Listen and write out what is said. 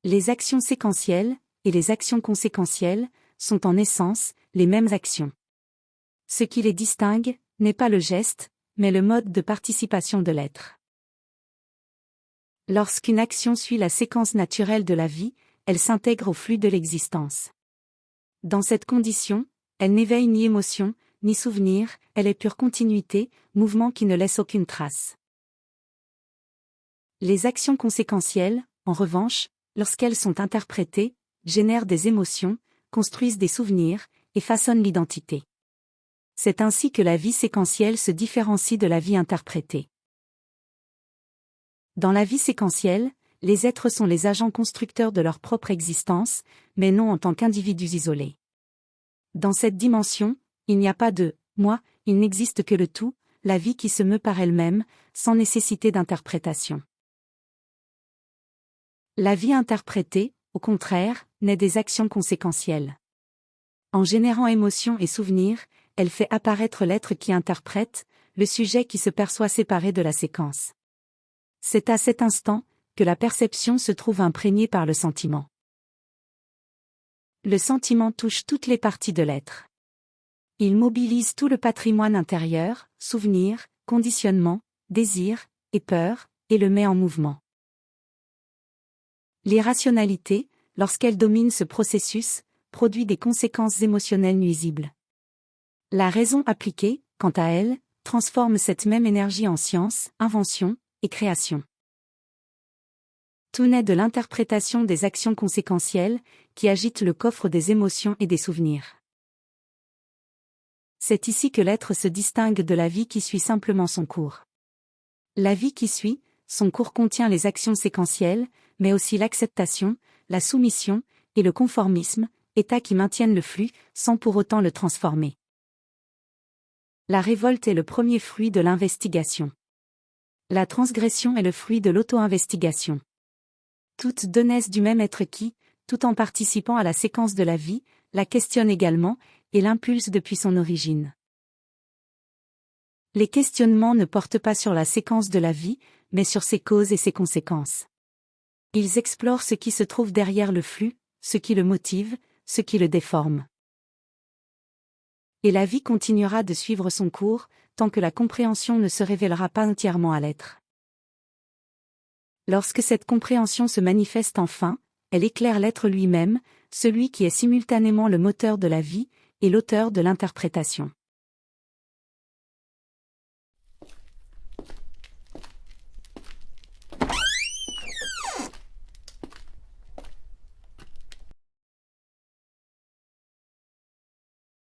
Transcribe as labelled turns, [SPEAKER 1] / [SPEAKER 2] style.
[SPEAKER 1] Les actions séquentielles et les actions conséquentielles sont en essence les mêmes actions. Ce qui les distingue n'est pas le geste, mais le mode de participation de l'être. Lorsqu'une action suit la séquence naturelle de la vie, elle s'intègre au flux de l'existence. Dans cette condition, elle n'éveille ni émotion, ni souvenir, elle est pure continuité, mouvement qui ne laisse aucune trace. Les actions conséquentielles, en revanche, lorsqu'elles sont interprétées, génèrent des émotions, construisent des souvenirs, et façonnent l'identité. C'est ainsi que la vie séquentielle se différencie de la vie interprétée. Dans la vie séquentielle, les êtres sont les agents constructeurs de leur propre existence, mais non en tant qu'individus isolés. Dans cette dimension, il n'y a pas de « moi », il n'existe que le tout, la vie qui se meut par elle-même, sans nécessité d'interprétation. La vie interprétée, au contraire, naît des actions conséquentielles. En générant émotions et souvenirs, elle fait apparaître l'être qui interprète, le sujet qui se perçoit séparé de la séquence. C'est à cet instant que la perception se trouve imprégnée par le sentiment. Le sentiment touche toutes les parties de l'être. Il mobilise tout le patrimoine intérieur, souvenirs, conditionnements, désirs et peurs, et le met en mouvement. L'irrationalité, lorsqu'elle domine ce processus, produit des conséquences émotionnelles nuisibles. La raison appliquée, quant à elle, transforme cette même énergie en science, invention et création. Tout naît de l'interprétation des actions conséquentielles, qui agitent le coffre des émotions et des souvenirs. C'est ici que l'être se distingue de la vie qui suit simplement son cours. La vie qui suit, son cours contient les actions séquentielles, mais aussi l'acceptation, la soumission, et le conformisme, états qui maintiennent le flux, sans pour autant le transformer. La révolte est le premier fruit de l'investigation. La transgression est le fruit de l'auto-investigation. Toutes deux naissent du même être qui, tout en participant à la séquence de la vie, la questionne également, et l'impulse depuis son origine. Les questionnements ne portent pas sur la séquence de la vie, mais sur ses causes et ses conséquences. Ils explorent ce qui se trouve derrière le flux, ce qui le motive, ce qui le déforme. Et la vie continuera de suivre son cours, tant que la compréhension ne se révélera pas entièrement à l'être. Lorsque cette compréhension se manifeste enfin, elle éclaire l'être lui-même, celui qui est simultanément le moteur de la vie, et l'auteur de l'interprétation.